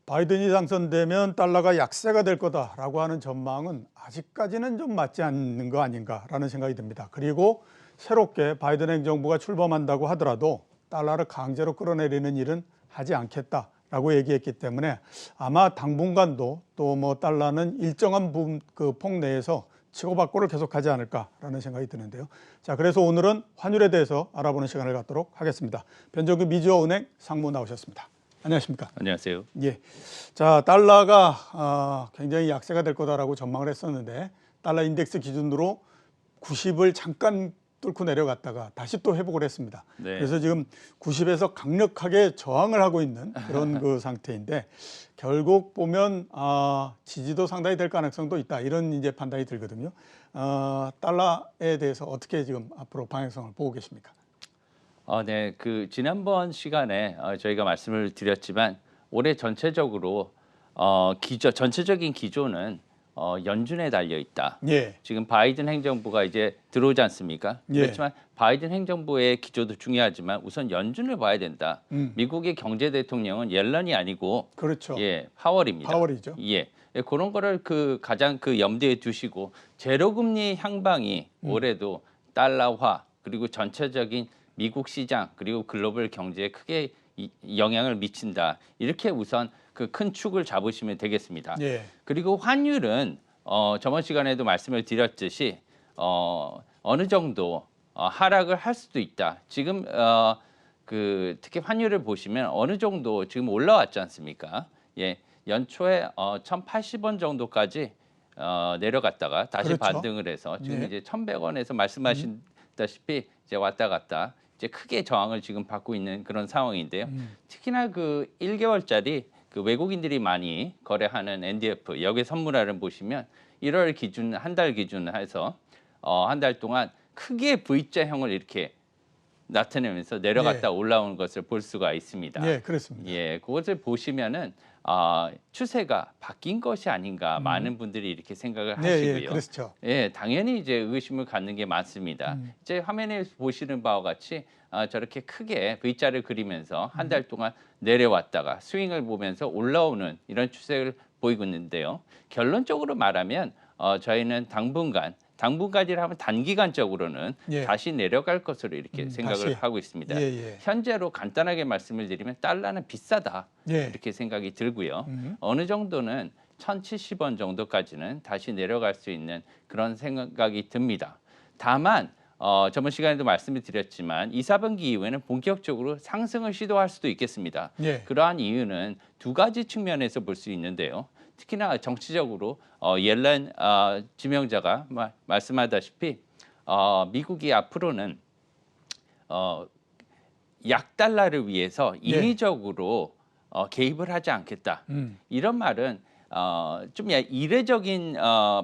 바이든이 당선되면 달러가 약세가 될 거다라고 하는 전망은 아직까지는 좀 맞지 않는 거 아닌가라는 생각이 듭니다. 그리고 새롭게 바이든 행정부가 출범한다고 하더라도 달러를 강제로 끌어내리는 일은 하지 않겠다라고 얘기했기 때문에 아마 당분간도 또 뭐 달러는 일정한 그 폭 내에서 치고받고를 계속하지 않을까라는 생각이 드는데요. 자, 그래서 오늘은 환율에 대해서 알아보는 시간을 갖도록 하겠습니다. 변정규 미주어은행 상무 나오셨습니다. 안녕하십니까? 안녕하세요. 예. 자, 달러가 굉장히 약세가 될 거다라고 전망을 했었는데 달러 인덱스 기준으로 90을 잠깐 뚫고 내려갔다가 다시 또 회복을 했습니다. 네. 그래서 지금 90에서 강력하게 저항을 하고 있는 그런 그 상태인데 결국 보면 지지도 상당히 될 가능성도 있다 이런 이제 판단이 들거든요. 달러에 대해서 어떻게 지금 앞으로 방향성을 보고 계십니까? 네, 그 지난번 시간에 저희가 말씀을 드렸지만 올해 전체적으로 전체적인 기조는 연준에 달려 있다. 예. 지금 바이든 행정부가 이제 들어오지 않습니까? 예. 그렇지만 바이든 행정부의 기조도 중요하지만 우선 연준을 봐야 된다. 미국의 경제 대통령은 옐런이 아니고 그렇죠. 예, 파월입니다. 파월이죠. 예. 그런 거를 가장 염두에 두시고 제로금리 향방이 올해도 달러화 그리고 전체적인 미국 시장 그리고 글로벌 경제에 크게 영향을 미친다. 이렇게 우선 그 큰 축을 잡으시면 되겠습니다. 예. 그리고 환율은 저번 시간에도 말씀을 드렸듯이 어느 정도 하락을 할 수도 있다. 지금 특히 환율을 보시면 어느 정도 지금 올라왔지 않습니까? 예, 연초에 1,080원 정도까지 내려갔다가 다시 그렇죠. 반등을 해서 지금 네. 이제 1,100원에서 말씀하신다시피 이제 왔다 갔다 이제 크게 저항을 지금 받고 있는 그런 상황인데요. 특히나 그 1개월짜리 그 외국인들이 많이 거래하는 NDF 역외 선물화를 보시면 1월 기준 한 달 기준 해서 한 달 동안 크게 V자형을 이렇게 나타내면서 내려갔다 올라오는 것을 볼 수가 있습니다. 예, 그렇습니다. 예, 그것을 보시면은 추세가 바뀐 것이 아닌가 많은 분들이 이렇게 생각을 하시고요. 예, 그렇죠. 예, 당연히 이제 의심을 갖는 게 많습니다. 이제 화면에 보시는 바와 같이 저렇게 크게 V자를 그리면서 한 달 동안 내려왔다가 스윙을 보면서 올라오는 이런 추세를 보이고 있는데요. 결론적으로 말하면 저희는 당분간이라 하면 단기간적으로는 예. 다시 내려갈 것으로 이렇게 생각을 다시. 하고 있습니다. 예. 현재로 간단하게 말씀을 드리면 달러는 비싸다 예. 이렇게 생각이 들고요. 어느 정도는 1,070원 정도까지는 다시 내려갈 수 있는 그런 생각이 듭니다. 다만 저번 시간에도 말씀을 드렸지만 2, 4분기 이후에는 본격적으로 상승을 시도할 수도 있겠습니다. 예. 그러한 이유는 두 가지 측면에서 볼 수 있는데요. 특히나 정치적으로 옐런 지명자가 말씀하다시피 미국이 앞으로는 약달러를 위해서 인위적으로 개입을 하지 않겠다. 이런 말은 좀 이례적인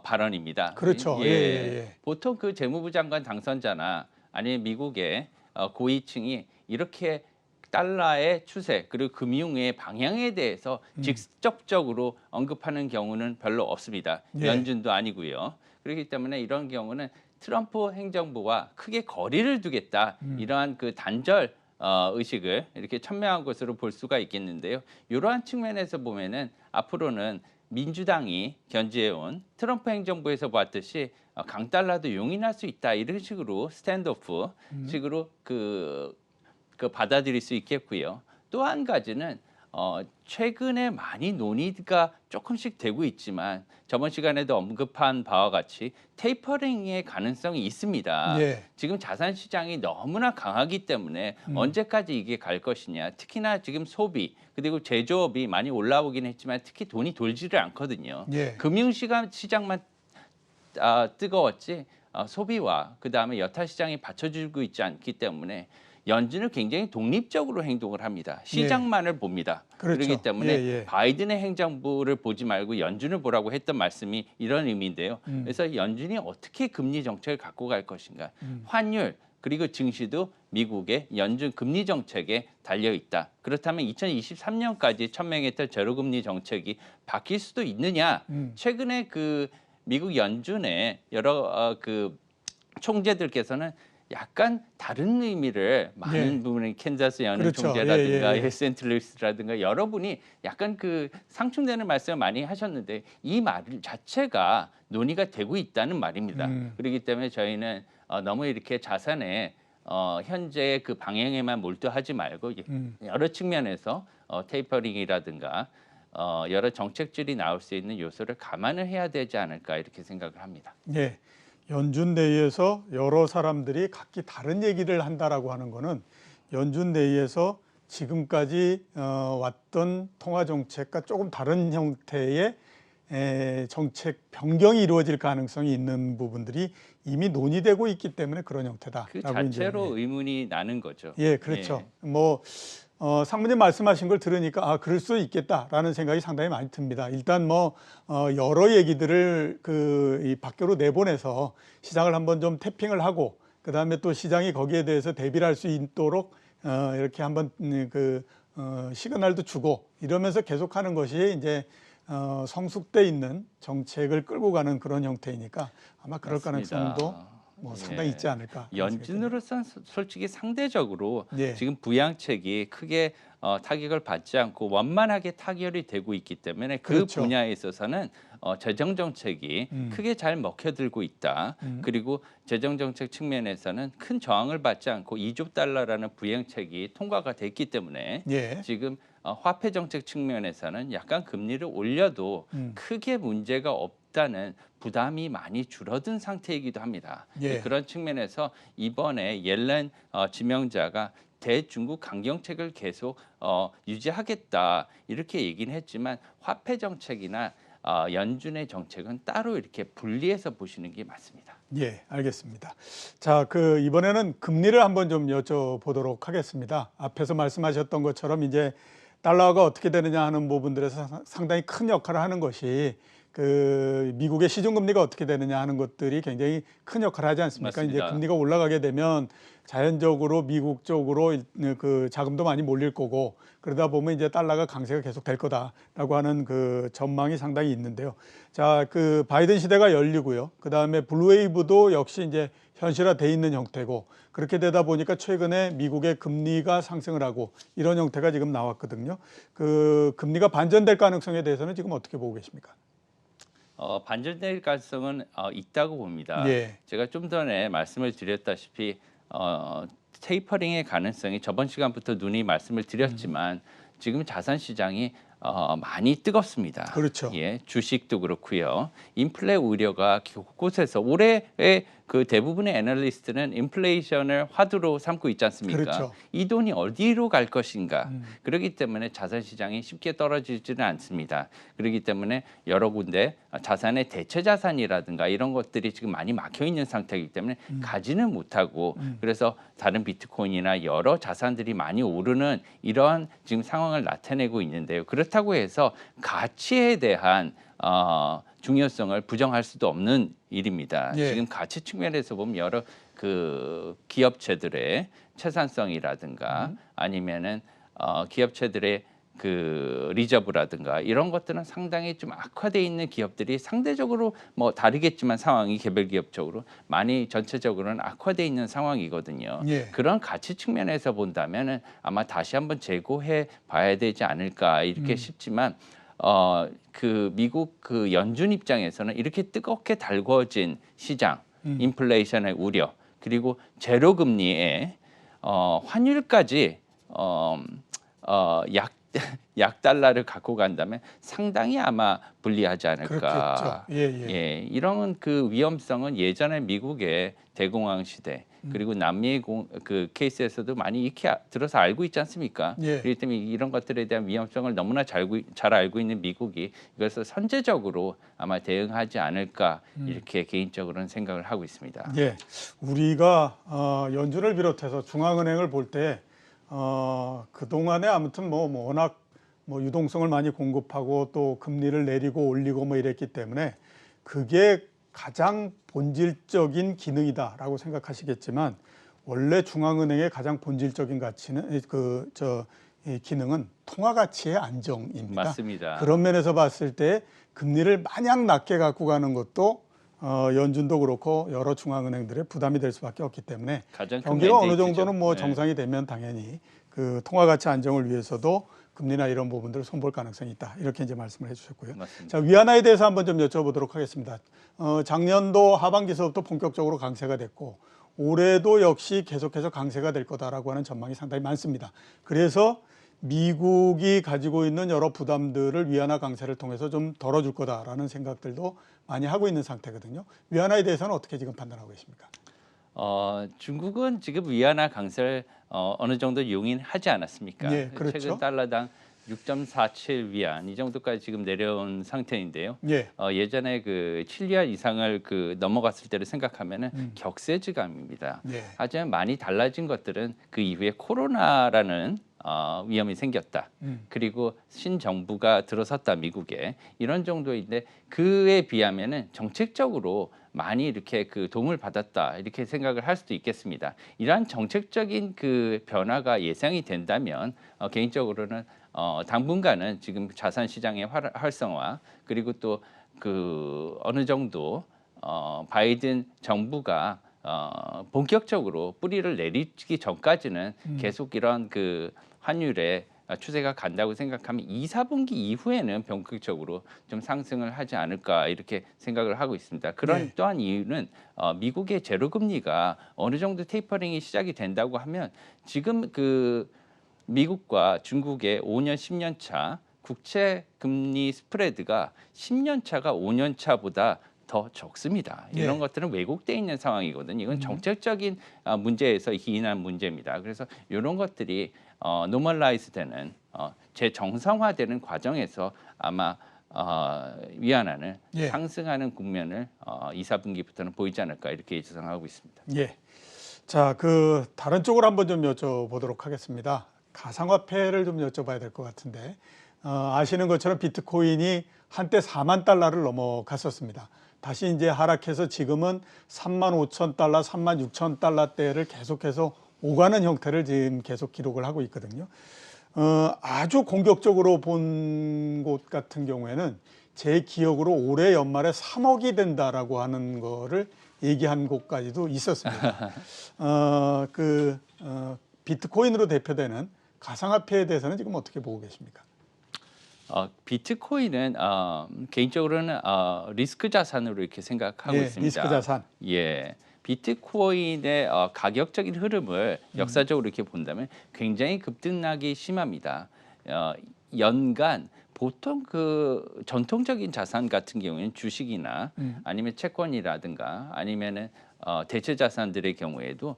발언입니다. 그렇죠. 예. 보통 그 재무부 장관 당선자나 아니면 미국의 고위층이 이렇게 달러의 추세 그리고 금융의 방향에 대해서 직접적으로 언급하는 경우는 별로 없습니다. 예. 연준도 아니고요. 그렇기 때문에 이런 경우는 트럼프 행정부와 크게 거리를 두겠다. 이러한 그 단절 의식을 이렇게 천명한 것으로 볼 수가 있겠는데요. 이러한 측면에서 보면은 앞으로는 민주당이 견지해온 트럼프 행정부에서 봤듯이 강달러도 용인할 수 있다 이런 식으로 스탠드오프 식으로 그 받아들일 수 있겠고요. 또 한 가지는 최근에 많이 논의가 조금씩 되고 있지만 저번 시간에도 언급한 바와 같이 테이퍼링의 가능성이 있습니다. 예. 지금 자산 시장이 너무나 강하기 때문에 언제까지 이게 갈 것이냐. 특히나 지금 소비 그리고 제조업이 많이 올라오긴 했지만 특히 돈이 돌지를 않거든요. 예. 시장만 뜨거웠지 소비와 그다음에 여타 시장이 받쳐주고 있지 않기 때문에 연준은 굉장히 독립적으로 행동을 합니다. 시장만을 봅니다. 그렇죠. 그렇기 때문에 예. 바이든의 행정부를 보지 말고 연준을 보라고 했던 말씀이 이런 의미인데요. 그래서 연준이 어떻게 금리 정책을 갖고 갈 것인가. 환율 그리고 증시도 미국의 연준 금리 정책에 달려 있다. 그렇다면 2023년까지 천명했던 제로금리 정책이 바뀔 수도 있느냐. 최근에 그 미국 연준의 여러 그 총재들께서는 약간 다른 의미를 많은 예. 부분이 캔자스 연은 그렇죠. 총재라든가 예, 예, 예. 세인트루이스라든가 여러분이 약간 그 상충되는 말씀을 많이 하셨는데 이 말 자체가 논의가 되고 있다는 말입니다. 그렇기 때문에 저희는 너무 이렇게 자산에 현재 그 방향에만 몰두하지 말고 여러 측면에서 테이퍼링이라든가 여러 정책들이 나올 수 있는 요소를 감안을 해야 되지 않을까 이렇게 생각을 합니다. 예. 연준 내에서 여러 사람들이 각기 다른 얘기를 한다라고 하는 거는 연준 내에서 지금까지 왔던 통화 정책과 조금 다른 형태의 정책 변경이 이루어질 가능성이 있는 부분들이 이미 논의되고 있기 때문에 그런 형태다라고 그 자체로 의문이 나는 거죠. 예, 그렇죠. 뭐 상무님 말씀하신 걸 들으니까 아 그럴 수 있겠다라는 생각이 상당히 많이 듭니다. 일단 뭐 여러 얘기들을 이 밖으로 내보내서 시장을 한번 좀 태핑을 하고 그 다음에 또 시장이 거기에 대해서 대비를 할 수 있도록 이렇게 한번 시그널도 주고 이러면서 계속하는 것이 이제 성숙돼 있는 정책을 끌고 가는 그런 형태이니까 아마 그럴 맞습니다. 가능성도 뭐 상당히 있지 않을까. 연준으로서는 솔직히 상대적으로 예. 지금 부양책이 크게 타격을 받지 않고 원만하게 타결이 되고 있기 때문에 그 그렇죠. 분야에 있어서는 재정 정책이 크게 잘 먹혀들고 있다. 그리고 재정 정책 측면에서는 큰 저항을 받지 않고 2조 달러라는 부양책이 통과가 됐기 때문에 예. 지금 화폐 정책 측면에서는 약간 금리를 올려도 크게 문제가 없다는 부담이 많이 줄어든 상태이기도 합니다. 예. 그런 측면에서 이번에 옐렌 지명자가 대중국 강경책을 계속 유지하겠다 이렇게 얘기는 했지만 화폐 정책이나 연준의 정책은 따로 이렇게 분리해서 보시는 게 맞습니다. 예, 알겠습니다. 자, 이번에는 금리를 한번 좀 여쭤보도록 하겠습니다. 앞에서 말씀하셨던 것처럼 이제 달러가 어떻게 되느냐 하는 부분들에서 상당히 큰 역할을 하는 것이 미국의 시중금리가 어떻게 되느냐 하는 것들이 굉장히 큰 역할을 하지 않습니까? 맞습니다. 이제 금리가 올라가게 되면 자연적으로 미국 쪽으로 자금도 많이 몰릴 거고 그러다 보면 이제 달러가 강세가 계속 될 거다라고 하는 전망이 상당히 있는데요. 자, 바이든 시대가 열리고요. 그 다음에 블루웨이브도 역시 이제 현실화돼 있는 형태고 그렇게 되다 보니까 최근에 미국의 금리가 상승을 하고 이런 형태가 지금 나왔거든요. 금리가 반전될 가능성에 대해서는 지금 어떻게 보고 계십니까? 반전될 가능성은 있다고 봅니다. 예. 제가 좀 전에 말씀을 드렸다시피 테이퍼링의 가능성이 저번 시간부터 누누이 말씀을 드렸지만 지금 자산 시장이 많이 뜨겁습니다. 그렇죠. 예, 주식도 그렇고요. 인플레 우려가 곳곳에서 올해의 대부분의 애널리스트는 인플레이션을 화두로 삼고 있지 않습니까? 그렇죠. 이 돈이 어디로 갈 것인가? 그렇기 때문에 자산 시장이 쉽게 떨어지지는 않습니다. 그렇기 때문에 여러 군데 자산의 대체 자산이라든가 이런 것들이 지금 많이 막혀 있는 상태이기 때문에 가지는 못하고 그래서 다른 비트코인이나 여러 자산들이 많이 오르는 이러한 지금 상황을 나타내고 있는데요. 그렇다고 해서 가치에 대한 중요성을 부정할 수도 없는 일입니다. 예. 지금 가치 측면에서 보면 여러 기업체들의 채산성이라든가 아니면은 기업체들의 리저브라든가 이런 것들은 상당히 좀 악화돼 있는 기업들이 상대적으로 뭐 다르겠지만 상황이 개별 기업적으로 많이 전체적으로는 악화돼 있는 상황이거든요. 예. 그런 가치 측면에서 본다면은 아마 다시 한번 재고해 봐야 되지 않을까 이렇게 싶지만 미국 연준 입장에서는 이렇게 뜨겁게 달궈진 시장, 인플레이션의 우려, 그리고 제로 금리에 환율까지 약 달러를 갖고 간다면 상당히 아마 불리하지 않을까. 그렇겠죠. 예. 예, 이런 위험성은 예전에 미국의 대공황 시대 그리고 남미의 케이스에서도 많이 익히 들어서 알고 있지 않습니까? 예. 그렇기 때문에 이런 것들에 대한 위험성을 너무나 잘 알고 있는 미국이 이것을 선제적으로 아마 대응하지 않을까 이렇게 개인적으로는 생각을 하고 있습니다. 예. 우리가 연준을 비롯해서 중앙은행을 볼 때 그동안에 아무튼 워낙 유동성을 많이 공급하고 또 금리를 내리고 올리고 이랬기 때문에 그게 가장 본질적인 기능이다라고 생각하시겠지만 원래 중앙은행의 가장 본질적인 가치는 기능은 통화 가치의 안정입니다. 맞습니다. 그런 면에서 봤을 때 금리를 마냥 낮게 갖고 가는 것도 연준도 그렇고 여러 중앙은행들의 부담이 될 수밖에 없기 때문에 가장 큰 경기가 어느 맨데이트죠. 정도는 뭐 네. 정상이 되면 당연히 그 통화 가치 안정을 위해서도 금리나 이런 부분들을 손볼 가능성이 있다. 이렇게 이제 말씀을 해주셨고요. 맞습니다. 자, 위안화에 대해서 한번 좀 여쭤보도록 하겠습니다. 작년도 하반기서부터 본격적으로 강세가 됐고 올해도 역시 계속해서 강세가 될 거다라고 하는 전망이 상당히 많습니다. 그래서 미국이 가지고 있는 여러 부담들을 위안화 강세를 통해서 좀 덜어줄 거다라는 생각들도 많이 하고 있는 상태거든요. 위안화에 대해서는 어떻게 지금 판단하고 계십니까? 중국은 지금 위안화 강세를 어느 정도 용인하지 않았습니까? 예, 그렇죠. 최근 달러당 6.47 위안 이 정도까지 지금 내려온 상태인데요. 예. 예전에 그 7위안 이상을 그 넘어갔을 때를 생각하면은 격세지감입니다. 예. 하지만 많이 달라진 것들은 그 이후에 코로나라는 위험이 생겼다. 그리고 신정부가 들어섰다 미국에 이런 정도인데 그에 비하면은 정책적으로 많이 이렇게 그 도움을 받았다 이렇게 생각을 할 수도 있겠습니다. 이러한 정책적인 그 변화가 예상이 된다면 개인적으로는 당분간은 지금 자산 시장의 활성화 그리고 또 그 어느 정도 바이든 정부가 본격적으로 뿌리를 내리기 전까지는 계속 이런 그 환율의 추세가 간다고 생각하면 2, 4분기 이후에는 본격적으로 좀 상승을 하지 않을까 이렇게 생각을 하고 있습니다. 그런 네. 또한 이유는 미국의 제로금리가 어느 정도 테이퍼링이 시작이 된다고 하면 지금 그 미국과 중국의 5년, 10년 차 국채 금리 스프레드가 10년 차가 5년 차보다 더 적습니다. 이런 네. 것들은 왜곡돼 있는 상황이거든요. 이건 정책적인 문제에서 기인한 문제입니다. 그래서 이런 것들이 노멀라이즈되는 재정상화되는 과정에서 아마 위안화는 예. 상승하는 국면을 2, 4분기부터는 보이지 않을까 이렇게 예상하고 있습니다. 예. 자, 그 다른 쪽으로 한번 좀 여쭤보도록 하겠습니다. 가상화폐를 좀 여쭤봐야 될 것 같은데 아시는 것처럼 비트코인이 한때 4만 달러를 넘어갔었습니다. 다시 이제 하락해서 지금은 3만 5천 달러, 3만 6천 달러대를 계속해서 오가는 형태를 지금 계속 기록을 하고 있거든요. 아주 공격적으로 본 곳 같은 경우에는 제 기억으로 올해 연말에 3억이 된다라고 하는 거를 얘기한 곳까지도 있었습니다. 비트코인으로 대표되는 가상화폐에 대해서는 지금 어떻게 보고 계십니까? 비트코인은 개인적으로는 리스크 자산으로 이렇게 생각하고 예, 있습니다. 리스크 자산. 예. 비트코인의 가격적인 흐름을 역사적으로 이렇게 본다면 굉장히 급등락이 심합니다. 연간 보통 그 전통적인 자산 같은 경우에는 주식이나 아니면 채권이라든가 아니면은 대체 자산들의 경우에도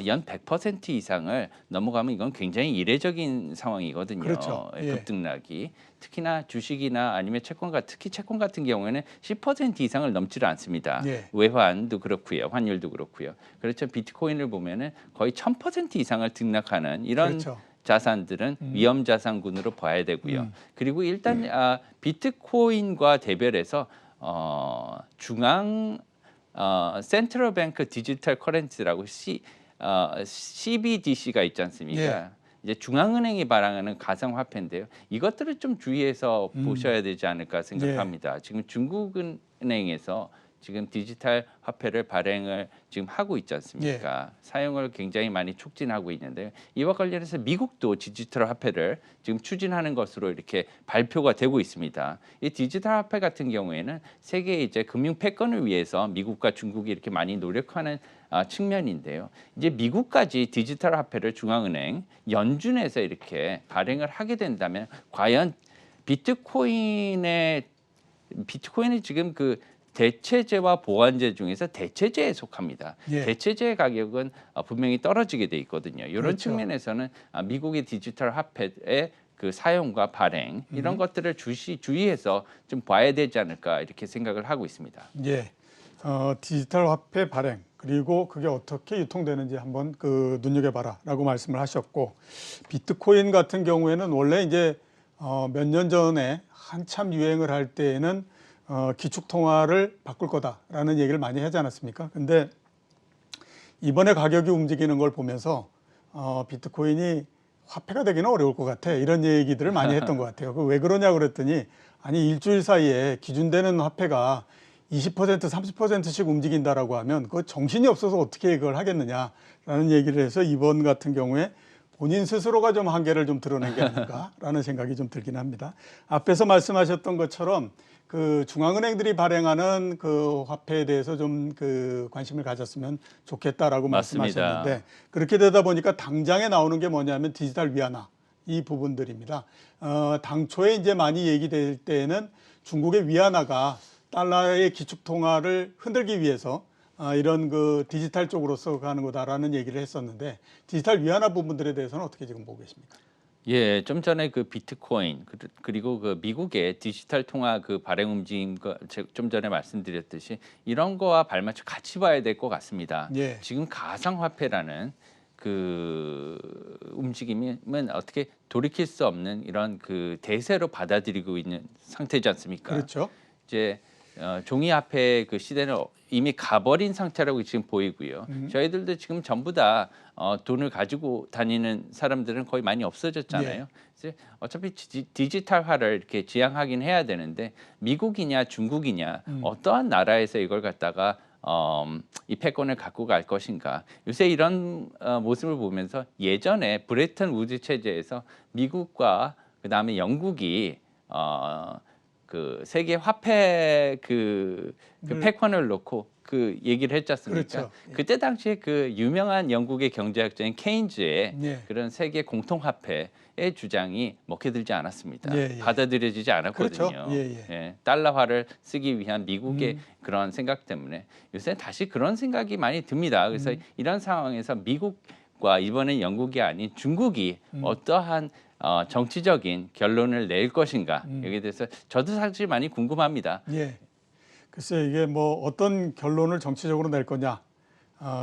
연 100% 이상을 넘어가면 이건 굉장히 이례적인 상황이거든요. 그렇죠. 예. 급등락이 특히나 주식이나 아니면 특히 채권 같은 경우에는 10% 이상을 넘지를 않습니다. 예. 외환도 그렇고요, 환율도 그렇고요. 그렇죠. 비트코인을 보면은 거의 1000% 이상을 등락하는 이런 그렇죠. 자산들은 위험 자산군으로 봐야 되고요. 그리고 일단 비트코인과 대별해서 중앙 센트럴 뱅크 디지털 커런시라고 CBDC가 있지 않습니까? 예. 이제 중앙은행이 발행하는 가상화폐인데요. 이것들을 좀 주의해서 보셔야 되지 않을까 생각합니다. 지금 중국은행에서 지금 디지털 화폐를 발행을 지금 하고 있지 않습니까? 사용을 굉장히 많이 촉진하고 있는데요. 이와 관련해서 미국도 디지털 화폐를 지금 추진하는 것으로 이렇게 발표가 되고 있습니다. 이 디지털 화폐 같은 경우에는 세계의 이제 금융 패권을 위해서 미국과 중국이 이렇게 많이 노력하는 측면인데요. 이제 미국까지 디지털 화폐를 중앙은행 연준에서 이렇게 발행을 하게 된다면 과연 비트코인이 지금 그 대체재와 보완재 중에서 대체재에 속합니다. 예. 대체재의 가격은 분명히 떨어지게 돼 있거든요. 이런 그렇죠. 측면에서는 미국의 디지털 화폐의 그 사용과 발행 이런 것들을 주의해서 좀 봐야 되지 않을까 이렇게 생각을 하고 있습니다. 예. 디지털 화폐 발행 그리고 그게 어떻게 유통되는지 한번 눈여겨봐라라고 말씀을 하셨고 비트코인 같은 경우에는 원래 이제 몇 년 전에 한참 유행을 할 때에는 기축통화를 바꿀 거다라는 얘기를 많이 하지 않았습니까? 근데 이번에 가격이 움직이는 걸 보면서 비트코인이 화폐가 되기는 어려울 것 같아 이런 얘기들을 많이 했던 것 같아요. 왜 그러냐 그랬더니 아니 일주일 사이에 기준되는 화폐가 20%, 30%씩 움직인다라고 하면 그 정신이 없어서 어떻게 그걸 하겠느냐라는 얘기를 해서 이번 같은 경우에 본인 스스로가 좀 한계를 좀 드러낸 게 아닌가라는 생각이 좀 들긴 합니다. 앞에서 말씀하셨던 것처럼 그 중앙은행들이 발행하는 그 화폐에 대해서 좀 그 관심을 가졌으면 좋겠다라고 맞습니다. 말씀하셨는데 그렇게 되다 보니까 당장에 나오는 게 뭐냐면 디지털 위안화 이 부분들입니다. 당초에 이제 많이 얘기될 때에는 중국의 위안화가 달러의 기축통화를 흔들기 위해서 이런 그 디지털 쪽으로서 가는 거다라는 얘기를 했었는데 디지털 위안화 부분들에 대해서는 어떻게 지금 보고 계십니까? 예, 좀 전에 그 비트코인 그리고 그 미국의 디지털 통화 그 발행 움직임과 좀 전에 말씀드렸듯이 이런 거와 발맞춰 같이 봐야 될 것 같습니다. 예. 지금 가상화폐라는 그 움직임은 어떻게 돌이킬 수 없는 이런 그 대세로 받아들이고 있는 상태지 않습니까? 그렇죠. 이제 종이화폐 그 시대는 이미 가버린 상태라고 지금 보이고요. 저희들도 지금 전부 다 돈을 가지고 다니는 사람들은 거의 많이 없어졌잖아요. 그래서 어차피 디지털화를 이렇게 지향하긴 해야 되는데 미국이냐 중국이냐 어떠한 나라에서 이걸 갖다가 이 패권을 갖고 갈 것인가. 요새 이런 모습을 보면서 예전에 브레튼 우드 체제에서 미국과 그다음에 영국이 그 세계 화폐 그 패권을 놓고 그 얘기를 했지 않습니까? 그렇죠. 그때 당시에 그 유명한 영국의 경제학자인 케인즈의 예. 그런 세계 공통 화폐의 주장이 먹혀들지 않았습니다. 예, 예. 받아들여지지 않았거든요. 그렇죠. 예, 예. 달러화를 쓰기 위한 미국의 그런 생각 때문에 요새 다시 그런 생각이 많이 듭니다. 그래서 이런 상황에서 미국과 이번엔 영국이 아닌 중국이 어떠한 정치적인 결론을 낼 것인가 여기에 대해서 저도 사실 많이 궁금합니다. 예. 글쎄 이게 뭐 어떤 결론을 정치적으로 낼 거냐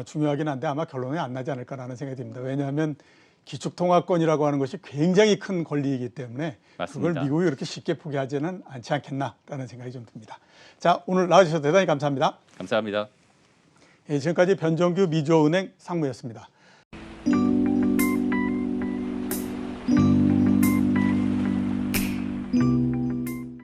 중요하긴 한데 아마 결론이 안 나지 않을까라는 생각이 듭니다. 왜냐하면 기축통화권이라고 하는 것이 굉장히 큰 권리이기 때문에 맞습니다. 그걸 미국이 그렇게 쉽게 포기하지는 않지 않겠나라는 생각이 좀 듭니다. 자, 오늘 나와주셔서 대단히 감사합니다. 감사합니다. 예, 지금까지 변정규 미주어은행 상무였습니다.